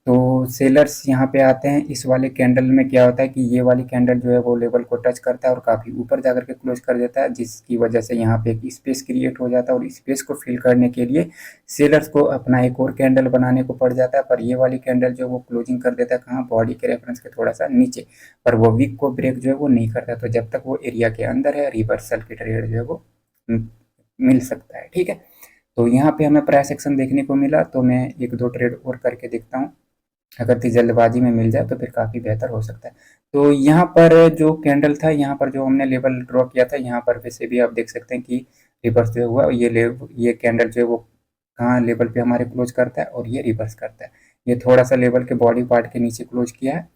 तो सेलर्स यहाँ पे आते हैं, इस वाले कैंडल में क्या होता है कि ये वाली कैंडल जो है वो लेवल को टच करता है और काफ़ी ऊपर जाकर के क्लोज कर देता है, जिसकी वजह से यहाँ पे एक स्पेस क्रिएट हो जाता है, और स्पेस को फिल करने के लिए सेलर्स को अपना एक और कैंडल बनाने को पड़ जाता है। पर ये वाली कैंडल जो है वो क्लोजिंग कर देता है कहाँ, बॉडी के रेफरेंस के थोड़ा सा नीचे, पर वो वीक को ब्रेक जो है वो नहीं करता। तो जब तक वो एरिया के अंदर है, रिवर्सल की ट्रेड जो है वो मिल सकता है। ठीक है, तो यहाँ पे हमें प्राइस एक्शन देखने को मिला, तो मैं एक दो ट्रेड और करके देखता हूँ। अगर तो जल्दबाजी में मिल जाए तो फिर काफ़ी बेहतर हो सकता है। तो यहाँ पर जो कैंडल था, यहाँ पर जो हमने लेवल ड्रॉ किया था, यहाँ पर वैसे भी आप देख सकते हैं कि रिवर्स जो हुआ, ये कैंडल जो है वो कहाँ लेवल पे हमारे क्लोज करता है, और ये रिवर्स करता है। ये थोड़ा सा लेवल के बॉडी पार्ट के नीचे क्लोज किया है,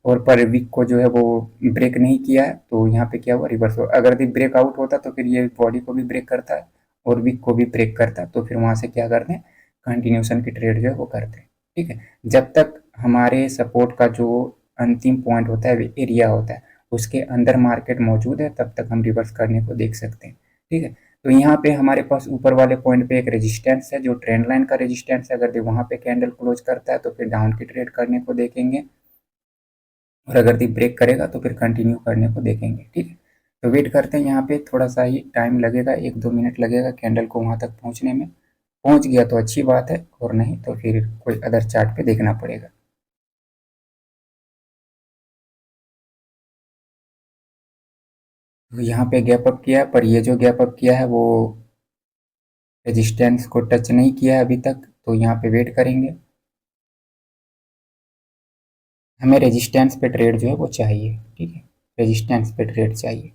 और पर वीक को जो है वो ब्रेक नहीं किया है, तो यहाँ पे क्या हुआ, रिवर्स हुआ। अगर ये ब्रेक आउट होता तो फिर ये बॉडी को भी ब्रेक करता है और वीक को भी ब्रेक करता है, तो फिर वहाँ से क्या करते हैं, कंटिन्यूशन की ट्रेड जो है वो करते हैं। ठीक है, जब तक हमारे सपोर्ट का जो अंतिम पॉइंट होता है, एरिया होता है, उसके अंदर मार्केट मौजूद है, तब तक हम रिवर्स करने को देख सकते हैं। ठीक है, तो यहाँ पे हमारे पास ऊपर वाले पॉइंट पे एक रेजिस्टेंस है, जो ट्रेंड लाइन का रेजिस्टेंस है। अगर ये वहाँ पे कैंडल क्लोज करता है तो फिर डाउन की ट्रेड करने को देखेंगे, और अगर ये ब्रेक करेगा तो फिर कंटिन्यू करने को देखेंगे। ठीक है, तो वेट करते हैं, यहाँ पे थोड़ा सा ही टाइम लगेगा, 1-2 मिनट लगेगा कैंडल को वहाँ तक पहुँचने में। पहुँच गया तो अच्छी बात है, और नहीं तो फिर कोई अदर चार्ट पे देखना पड़ेगा। तो यहाँ पे गैप अप किया है, पर ये जो गैप अप किया है वो रेजिस्टेंस को टच नहीं किया है अभी तक, तो यहाँ पे वेट करेंगे। हमें रेजिस्टेंस पे ट्रेड जो है वो चाहिए। ठीक है, रेजिस्टेंस पे ट्रेड चाहिए।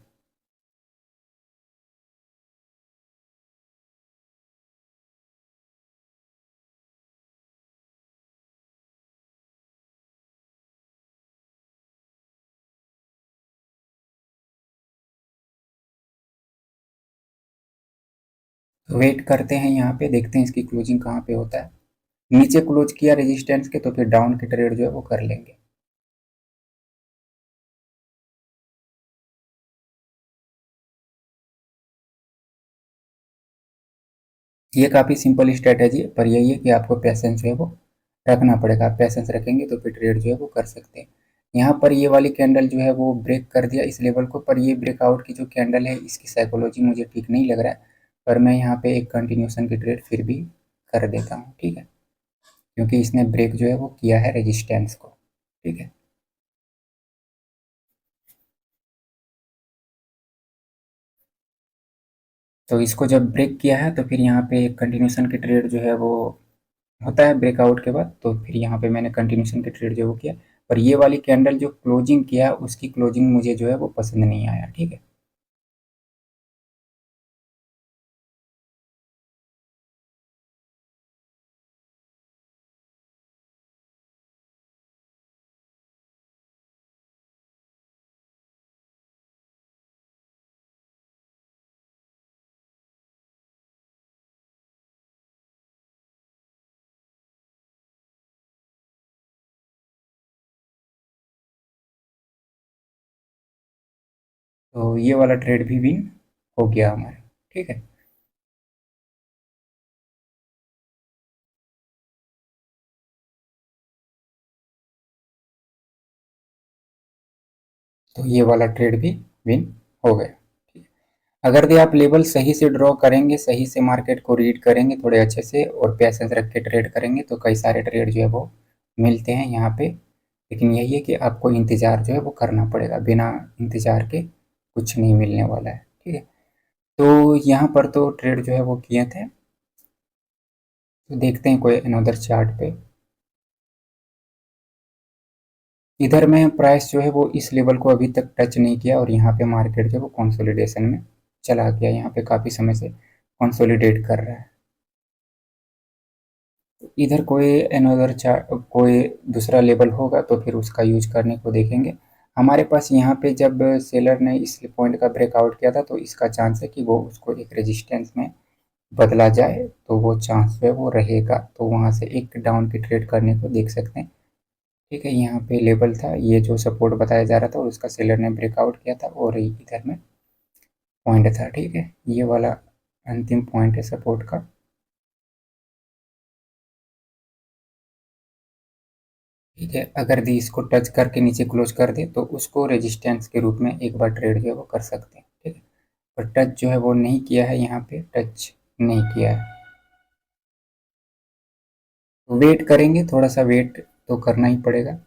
तो वेट करते हैं, यहाँ पे देखते हैं इसकी क्लोजिंग कहाँ पे होता है। नीचे क्लोज किया रेजिस्टेंस के, तो फिर डाउन की ट्रेड जो है वो कर लेंगे। ये काफ़ी सिंपल स्ट्रेटेजी है, पर यही है कि आपको पैसेंस जो है वो रखना पड़ेगा। आप पैसेंस रखेंगे तो फिर ट्रेड जो है वो कर सकते हैं। यहाँ पर ये वाली कैंडल जो है वो ब्रेक कर दिया इस लेवल को, पर ये ब्रेकआउट की जो कैंडल है इसकी साइकोलॉजी मुझे ठीक नहीं लग रहा है, पर मैं यहाँ पे एक कंटिन्यूशन की ट्रेड फिर भी कर देता हूँ। ठीक है, क्योंकि इसने ब्रेक जो है वो किया है रेजिस्टेंस को। ठीक है, तो इसको जब ब्रेक किया है तो फिर यहाँ पे एक कंटिन्यूशन की ट्रेड जो है वो होता है ब्रेकआउट के बाद, तो फिर यहाँ पे मैंने कंटिन्यूशन की ट्रेड जो वो किया। पर ये वाली कैंडल जो क्लोजिंग किया उसकी क्लोजिंग मुझे जो है वो पसंद नहीं आया। ठीक है, तो ये वाला ट्रेड भी विन हो गया हमारा। ठीक है, तो ये वाला ट्रेड भी विन हो गया। ठीक है। अगर दे आप लेवल सही से ड्रॉ करेंगे, सही से मार्केट को रीड करेंगे थोड़े अच्छे से और पैसेंस रख के ट्रेड करेंगे तो कई सारे ट्रेड जो है वो मिलते हैं यहाँ पे। लेकिन यही है कि आपको इंतज़ार जो है वो करना पड़ेगा, बिना इंतज़ार के कुछ नहीं मिलने वाला है। ठीक है, तो यहाँ पर तो ट्रेड जो है वो किए थे। तो देखते हैं कोई अनदर चार्ट पे। इधर में प्राइस जो है वो इस लेवल को अभी तक टच नहीं किया और यहाँ पे मार्केट जो है वो कंसोलिडेशन में चला गया, यहाँ पे काफ़ी समय से कंसोलिडेट कर रहा है। इधर कोई अनदर चार्ट, कोई दूसरा लेवल होगा तो फिर उसका यूज करने को देखेंगे। हमारे पास यहाँ पे जब सेलर ने इस पॉइंट का ब्रेकआउट किया था तो इसका चांस है कि वो उसको एक रेजिस्टेंस में बदला जाए, तो वो चांस जो है वो रहेगा, तो वहाँ से एक डाउन की ट्रेड करने को देख सकते हैं। ठीक है, यहाँ पे लेवल था, ये जो सपोर्ट बताया जा रहा था और उसका सेलर ने ब्रेकआउट किया था और इधर में पॉइंट था। ठीक है, ये वाला अंतिम पॉइंट है सपोर्ट का। ठीक है, अगर दी इसको टच करके नीचे क्लोज कर दे तो उसको रेजिस्टेंस के रूप में एक बार ट्रेड जो है वो कर सकते हैं। ठीक है, पर टच जो है वो नहीं किया है, यहाँ पे टच नहीं किया है, तो वेट करेंगे, थोड़ा सा वेट तो करना ही पड़ेगा।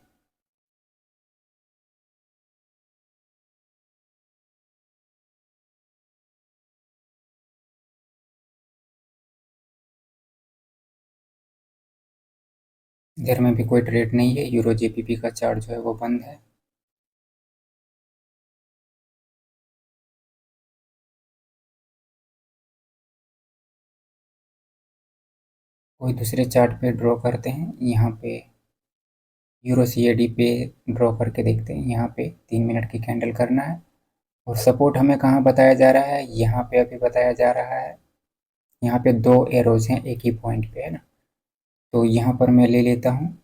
इधर में भी कोई ट्रेड नहीं है, यूरो जेपीपी का चार्ट जो है वो बंद है। कोई दूसरे चार्ट पे ड्रॉ करते हैं, यहाँ पे यूरो सीएडी पे ड्रॉ करके देखते हैं। यहाँ पे 3 मिनट की कैंडल करना है और सपोर्ट हमें कहाँ बताया जा रहा है, यहाँ पे अभी बताया जा रहा है। यहाँ पे दो एरोज हैं एक ही पॉइंट पे, है ना, तो यहाँ पर मैं ले लेता हूँ।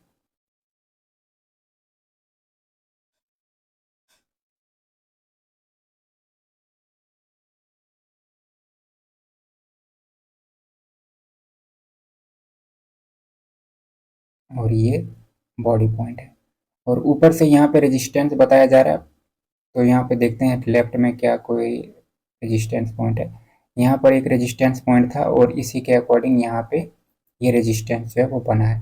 और ये बॉडी पॉइंट है और ऊपर से यहाँ पे रेजिस्टेंस बताया जा रहा है, तो यहाँ पे देखते हैं लेफ्ट में क्या कोई रेजिस्टेंस पॉइंट है। यहाँ पर एक रेजिस्टेंस पॉइंट था और इसी के अकॉर्डिंग यहाँ पे ये रेजिस्टेंस जो है वो बना है।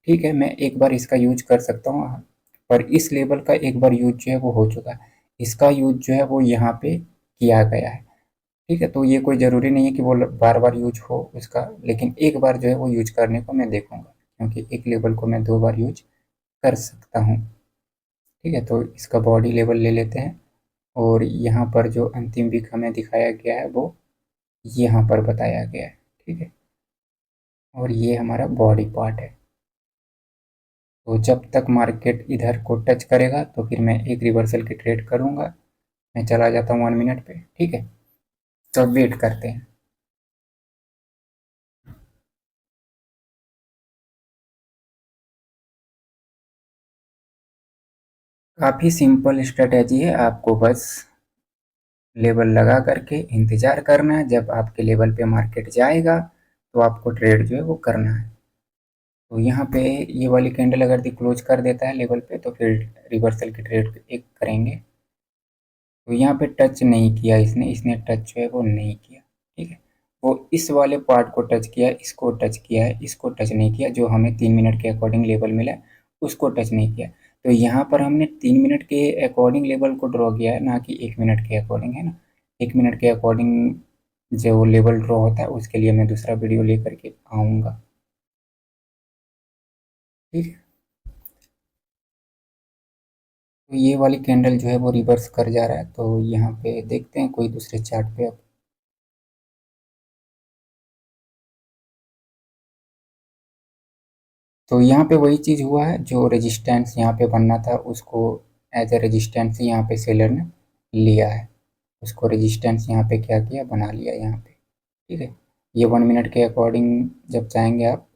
ठीक है, मैं एक बार इसका यूज कर सकता हूँ, पर इस लेवल का एक बार यूज जो है वो हो चुका है, इसका यूज जो है वो यहाँ पे किया गया है। ठीक है, तो ये कोई ज़रूरी नहीं है कि वो बार बार यूज हो उसका, लेकिन एक बार जो है वो यूज करने को मैं देखूंगा, क्योंकि एक लेवल को मैं 2 बार यूज कर सकता हूँ। ठीक है, तो इसका बॉडी लेवल ले लेते हैं और यहाँ पर जो अंतिम वीक हमें दिखाया गया है वो यहाँ पर बताया गया है। ठीक है, और ये हमारा बॉडी पार्ट है। तो जब तक मार्केट इधर को टच करेगा तो फिर मैं एक रिवर्सल की ट्रेड करूँगा। मैं चला जाता हूँ 1 मिनट पे। ठीक है, तो वेट करते हैं। काफ़ी सिंपल स्ट्रेटेजी है, आपको बस लेवल लगा करके इंतज़ार करना है, जब आपके लेवल पे मार्केट जाएगा तो आपको ट्रेड जो है वो करना है। तो यहाँ पे ये वाली कैंडल अगर दी क्लोज कर देता है लेवल पे तो फिर रिवर्सल की ट्रेड एक करेंगे। तो यहाँ पे टच नहीं किया इसने, इसने टच जो है वो नहीं किया। ठीक है, वो इस वाले पार्ट को टच किया, इसको टच किया है, इसको टच नहीं किया, जो हमें 3 मिनट के अकॉर्डिंग लेवल मिला है उसको टच नहीं किया। तो यहाँ पर हमने 3 मिनट के अकॉर्डिंग लेवल को ड्रॉ किया है, ना कि 1 मिनट के अकॉर्डिंग, है ना। 1 मिनट के अकॉर्डिंग जो लेवल ड्रॉ होता है उसके लिए मैं दूसरा वीडियो लेकर के आऊँगा। ठीक है। तो ये वाली कैंडल जो है वो रिवर्स कर जा रहा है, तो यहाँ पे देखते हैं कोई दूसरे चार्ट पे अब। तो यहाँ पे वही चीज़ हुआ है, जो रेजिस्टेंस यहाँ पे बनना था उसको एज ए रेजिस्टेंस यहाँ पे सेलर ने लिया है, उसको रेजिस्टेंस यहाँ पे क्या किया, बना लिया यहाँ पे। ठीक है, ये 1 मिनट के अकॉर्डिंग जब चाहेंगे आप,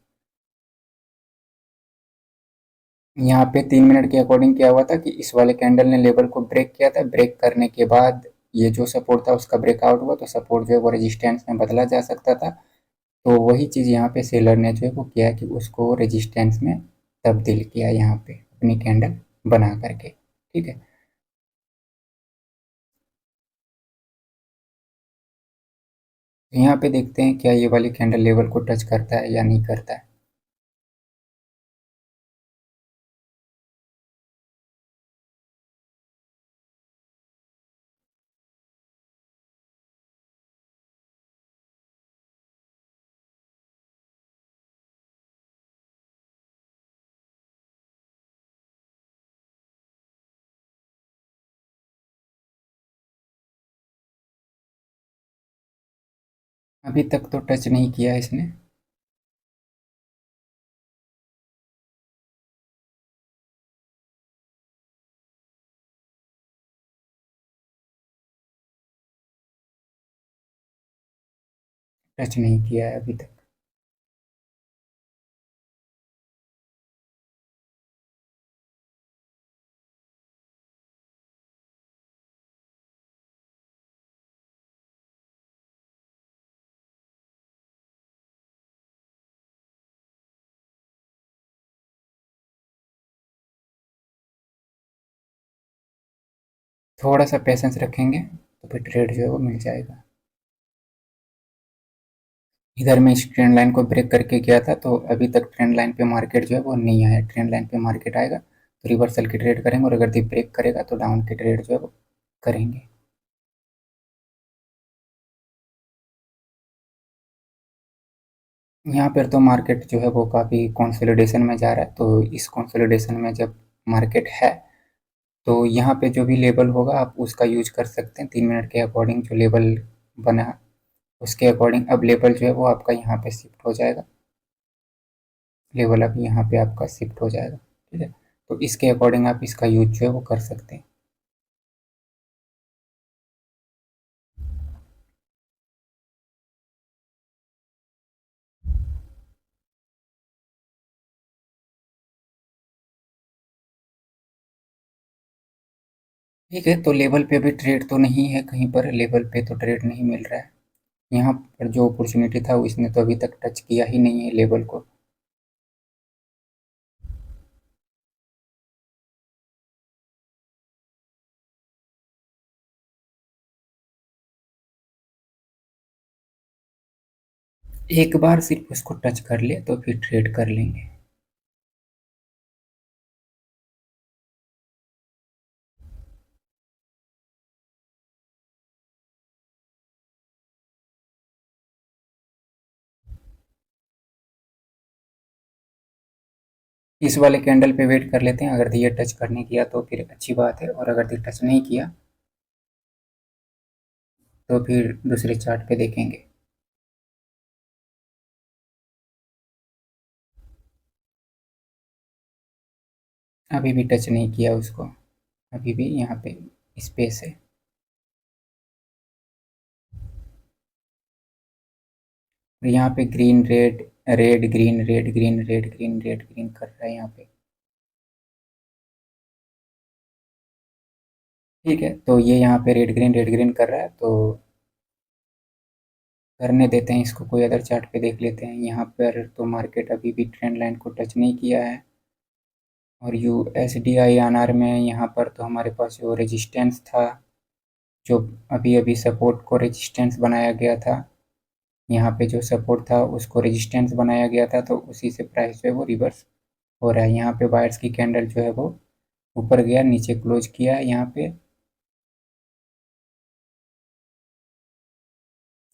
यहाँ पे 3 मिनट के अकॉर्डिंग क्या हुआ था कि इस वाले कैंडल ने लेवल को ब्रेक किया था, ब्रेक करने के बाद ये जो सपोर्ट था उसका ब्रेकआउट हुआ, तो सपोर्ट जो है वो रेजिस्टेंस में बदला जा सकता था। तो वही चीज़ यहाँ पे सेलर ने जो है वो किया कि उसको रेजिस्टेंस में तब्दील किया यहाँ पे अपनी कैंडल बना करके। ठीक है, तो यहाँ पे देखते हैं क्या ये वाली कैंडल लेवल को टच करता है या नहीं करता है। अभी तक तो टच नहीं किया इसने। टच नहीं किया है अभी तक। थोड़ा सा पेशेंस रखेंगे तो फिर ट्रेड जो है वो मिल जाएगा। इधर मैं इस ट्रेंड लाइन को ब्रेक करके गया था, तो अभी तक ट्रेंड लाइन पे मार्केट जो है वो नहीं आया। ट्रेंड लाइन पे मार्केट आएगा तो रिवर्सल की ट्रेड करेंगे, और अगर ये ब्रेक करेगा तो डाउन की ट्रेड जो है वो करेंगे। यहाँ पर तो मार्केट जो है वो काफ़ी कंसोलिडेशन में जा रहा है, तो इस कंसोलिडेशन में जब मार्केट है तो यहाँ पे जो भी लेवल होगा आप उसका यूज कर सकते हैं। 3 मिनट के अकॉर्डिंग जो लेवल बना उसके अकॉर्डिंग अब लेवल जो है वो आपका यहाँ पे शिफ्ट हो जाएगा। लेवल अब यहाँ पे आपका शिफ्ट हो जाएगा। ठीक है, तो इसके अकॉर्डिंग आप इसका यूज जो है वो कर सकते हैं। ठीक है, तो लेवल पे भी ट्रेड तो नहीं है, कहीं पर लेवल पे तो ट्रेड नहीं मिल रहा है। यहाँ पर जो अपॉर्चुनिटी था वो इसने तो अभी तक टच किया ही नहीं है लेवल को। एक बार सिर्फ उसको टच कर ले तो फिर ट्रेड कर लेंगे। इस वाले कैंडल पे वेट कर लेते हैं, अगर ये टच करने किया तो फिर अच्छी बात है, और अगर ये टच नहीं किया तो फिर दूसरे चार्ट पे देखेंगे। अभी भी टच नहीं किया उसको, अभी भी यहाँ पे स्पेस है। और यहाँ पे green red, red green red green red green red green कर रहा है यहाँ पे। ठीक है, तो ये यहाँ पे रेड ग्रीन कर रहा है, तो करने देते हैं इसको। कोई अदर चार्ट पे देख लेते हैं। यहाँ पर तो मार्केट अभी भी ट्रेंड लाइन को टच नहीं किया है। और U S D I N R में यहाँ पर तो हमारे पास जो रेजिस्टेंस था, जो अभी अभी सपोर्ट को रेजिस्टेंस बनाया गया था, यहाँ पे जो सपोर्ट था उसको रेजिस्टेंस बनाया गया था, तो उसी से प्राइस जो है वो रिवर्स हो रहा है। यहाँ पे बायर्स की कैंडल जो है वो ऊपर गया, नीचे क्लोज किया है।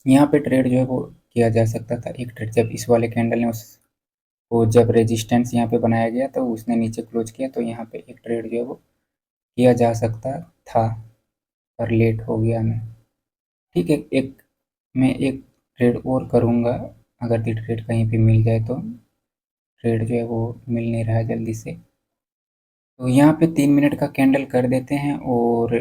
यहाँ पे ट्रेड जो है वो किया जा सकता था। एक ट्रेड जब इस वाले कैंडल ने उसको जब रेजिस्टेंस यहाँ पे बनाया गया तो उसने नीचे क्लोज किया, तो यहाँ पे एक ट्रेड जो है वो किया जा सकता था, पर लेट हो गया मैं। ठीक है, मैं एक ट्रेड और करूँगा, अगर ये ट्रेड कहीं पे मिल जाए तो। ट्रेड जो है वो मिल नहीं रहा है जल्दी से। तो यहाँ पे 3 मिनट का कैंडल कर देते हैं और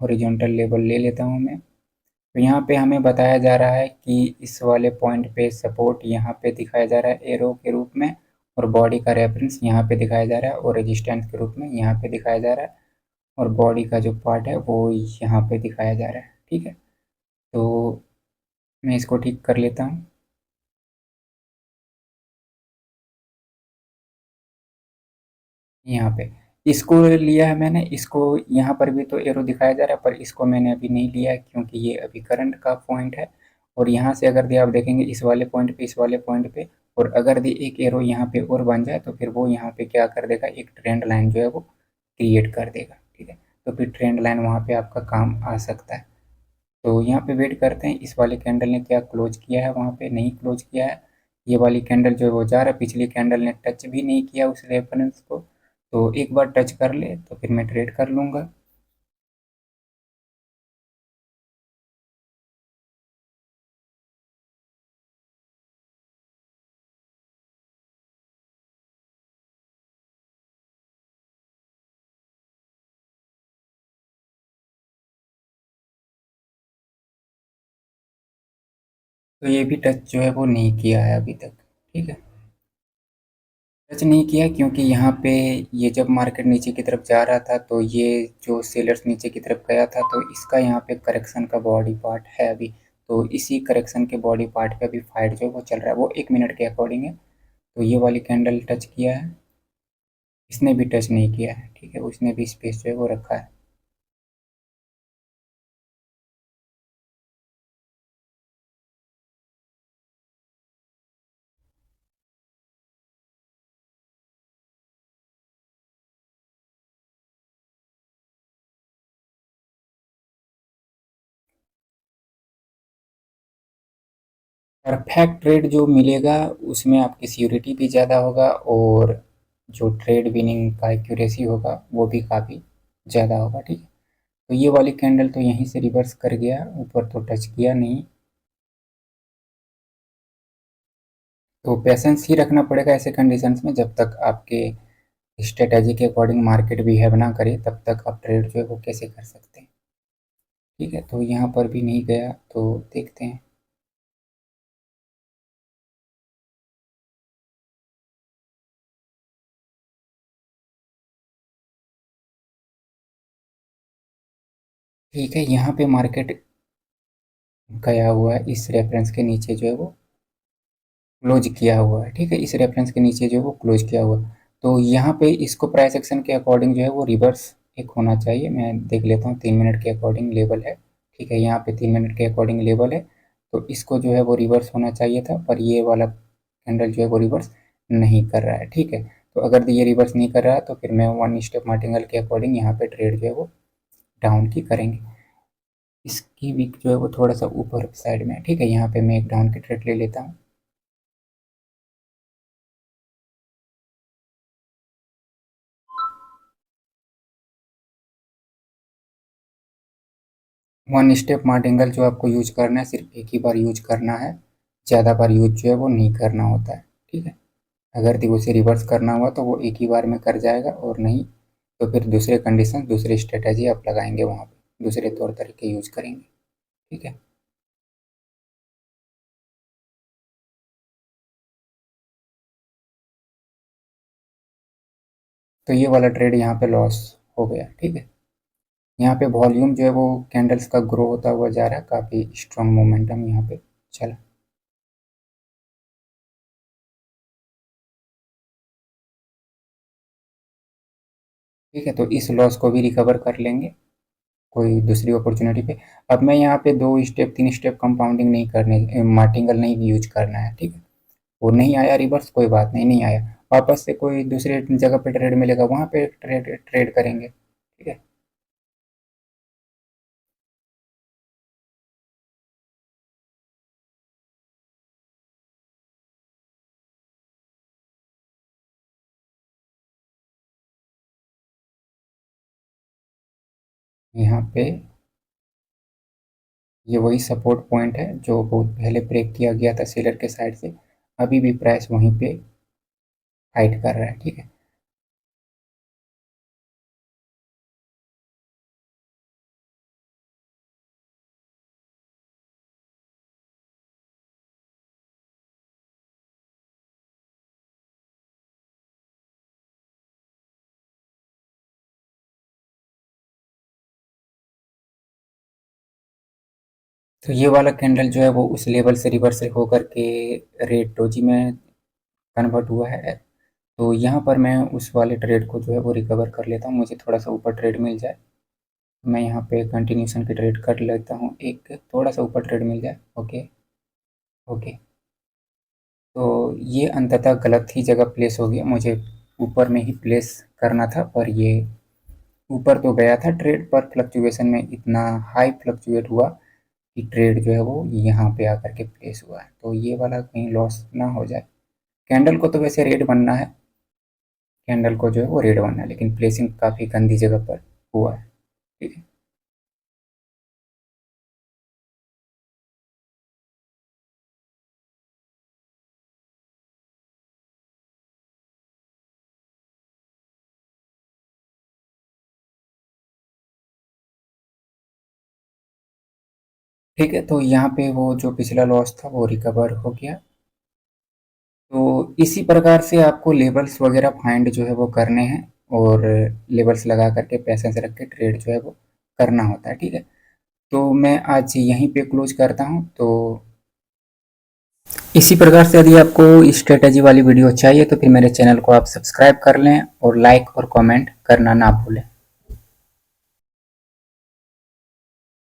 हॉरिजॉन्टल लेवल ले लेता हूँ मैं। तो यहाँ पे हमें बताया जा रहा है कि इस वाले पॉइंट पे सपोर्ट यहाँ पे दिखाया जा रहा है एरो के रूप में, और बॉडी का रेफरेंस यहाँ पे दिखाया जा रहा है, और रेजिस्टेंस के रूप में यहाँ पे दिखाया जा रहा है, और बॉडी का जो पार्ट है वो यहाँ पे दिखाया जा रहा है। ठीक है, तो मैं इसको ठीक कर लेता हूँ यहाँ पे। इसको लिया है मैंने, इसको यहाँ पर भी तो एरो दिखाया जा रहा है, पर इसको मैंने अभी नहीं लिया है क्योंकि ये अभी करंट का पॉइंट है। और यहाँ से अगर दे आप देखेंगे इस वाले पॉइंट पे, इस वाले पॉइंट पे, और अगर दे एक एरो यहाँ पे और बन जाए तो फिर वो यहाँ पे क्या कर देगा, एक ट्रेंड लाइन जो है वो क्रिएट कर देगा। ठीक है, तो फिर ट्रेंड लाइन वहाँ पे आपका काम आ सकता है। तो यहाँ पे वेट करते हैं, इस वाले कैंडल ने क्या क्लोज किया है, वहाँ पे नहीं क्लोज किया है। ये वाली कैंडल जो है वो जा रहा है, पिछली कैंडल ने टच भी नहीं किया उस रेफरेंस को। तो एक बार टच कर ले तो फिर मैं ट्रेड कर लूँगा। तो ये भी टच जो है वो नहीं किया है अभी तक। ठीक है, टच नहीं किया क्योंकि यहाँ पे ये जब मार्केट नीचे की तरफ जा रहा था तो ये जो सेलर्स नीचे की तरफ गया था, तो इसका यहाँ पे करेक्शन का बॉडी पार्ट है अभी। तो इसी करेक्शन के बॉडी पार्ट पे अभी फाइट जो है वो चल रहा है, वो 1 मिनट के अकॉर्डिंग है। तो ये वाली कैंडल टच किया है, इसने भी टच नहीं किया है। ठीक है, उसने भी स्पेस जो है वो रखा है। परफेक्ट ट्रेड जो मिलेगा उसमें आपकी सिक्योरिटी भी ज़्यादा होगा, और जो ट्रेड विनिंग का एक्यूरेसी होगा वो भी काफ़ी ज़्यादा होगा। ठीक है, तो ये वाली कैंडल तो यहीं से रिवर्स कर गया, ऊपर तो टच किया नहीं। तो पेशेंस ही रखना पड़ेगा ऐसे कंडीशंस में, जब तक आपके स्ट्रेटजी के अकॉर्डिंग मार्केट बिहेव ना करे तब तक आप ट्रेड जो है वो कैसे कर सकते हैं। ठीक है, तो यहाँ पर भी नहीं गया, तो देखते हैं। ठीक है, यहाँ पे मार्केट गया हुआ है, इस रेफरेंस के नीचे जो है वो क्लोज किया हुआ है। ठीक है, इस रेफरेंस के नीचे जो है वो क्लोज किया हुआ है। तो यहाँ पे इसको प्राइस एक्शन के अकॉर्डिंग जो है वो रिवर्स एक होना चाहिए। मैं देख लेता हूँ, 3 मिनट के अकॉर्डिंग लेवल है। ठीक है, यहाँ पे 3 मिनट के अकॉर्डिंग लेवल है, तो इसको जो है वो रिवर्स होना चाहिए था, पर ये वाला कैंडल जो है वो रिवर्स नहीं कर रहा है। ठीक है, तो अगर ये रिवर्स नहीं कर रहा है तो फिर मैं 1 स्टेप मार्टिंगल के अकॉर्डिंग यहाँ पे ट्रेड जो है वो डाउन की करेंगे। इसकी वीक जो है वो थोड़ा सा ऊपर साइड में है। ठीक है, यहाँ पे मैं एक डाउन की ट्रेड ले लेता हूँ। 1 स्टेप मार्टिंगल जो आपको यूज करना है सिर्फ एक ही बार यूज करना है, ज़्यादा बार यूज जो है वो नहीं करना होता है। ठीक है, अगर उसे रिवर्स करना हुआ तो वो एक ही बार में कर जाएगा, और नहीं तो फिर दूसरे कंडीशन, दूसरी स्ट्रेटजी आप लगाएंगे वहाँ पे, दूसरे तौर तरीके यूज करेंगे। ठीक है, तो ये वाला ट्रेड यहाँ पे लॉस हो गया। ठीक है, यहाँ पे वॉल्यूम जो है वो कैंडल्स का ग्रो होता हुआ जा रहा है, काफ़ी स्ट्रॉन्ग मोमेंटम यहाँ पे चला। ठीक है, तो इस लॉस को भी रिकवर कर लेंगे कोई दूसरी अपॉर्चुनिटी पे। अब मैं यहाँ पे 2 स्टेप 3 स्टेप कंपाउंडिंग नहीं करने, मार्टिंगल नहीं यूज करना है। ठीक है, वो नहीं आया रिवर्स, कोई बात नहीं, नहीं आया, वापस से कोई दूसरे जगह पे ट्रेड मिलेगा वहाँ पे ट्रेड ट्रेड करेंगे। ठीक है, यहाँ पे ये वही सपोर्ट पॉइंट है जो बहुत पहले ब्रेक किया गया था सेलर के साइड से, अभी भी प्राइस वहीं पे फाइट कर रहा है, ठीक है। तो ये वाला कैंडल जो है वो उस लेवल से रिवर्स होकर के रेड डोजी में कन्वर्ट हुआ है। तो यहाँ पर मैं उस वाले ट्रेड को जो है वो रिकवर कर लेता हूँ, मुझे थोड़ा सा ऊपर ट्रेड मिल जाए, मैं यहाँ पे कंटिन्यूशन की ट्रेड कर लेता हूँ, एक थोड़ा सा ऊपर ट्रेड मिल जाए। Okay okay. तो ये अंततः गलत ही जगह प्लेस हो गया, मुझे ऊपर में ही प्लेस करना था, पर ये ऊपर तो गया था ट्रेड, पर फ्लक्चुएशन में इतना हाई फ्लक्चुएट हुआ कि ट्रेड जो है वो यहाँ पे आकर के प्लेस हुआ है। तो ये वाला कहीं लॉस ना हो जाए। कैंडल को तो वैसे रेड बनना है, कैंडल को जो है वो रेड बनना है, लेकिन प्लेसिंग काफ़ी गंदी जगह पर हुआ है, ठीक है। ठीक है, तो यहाँ पे वो जो पिछला लॉस था वो रिकवर हो गया। तो इसी प्रकार से आपको लेबल्स वगैरह फाइंड जो है वो करने हैं, और लेबल्स लगा करके पैसेंस रख के ट्रेड जो है वो करना होता है, ठीक है। तो मैं आज यहीं पे क्लोज करता हूँ। तो इसी प्रकार से यदि आपको स्ट्रेटजी वाली वीडियो चाहिए तो फिर मेरे चैनल को आप सब्सक्राइब कर लें और लाइक और कमेंट करना ना भूलें।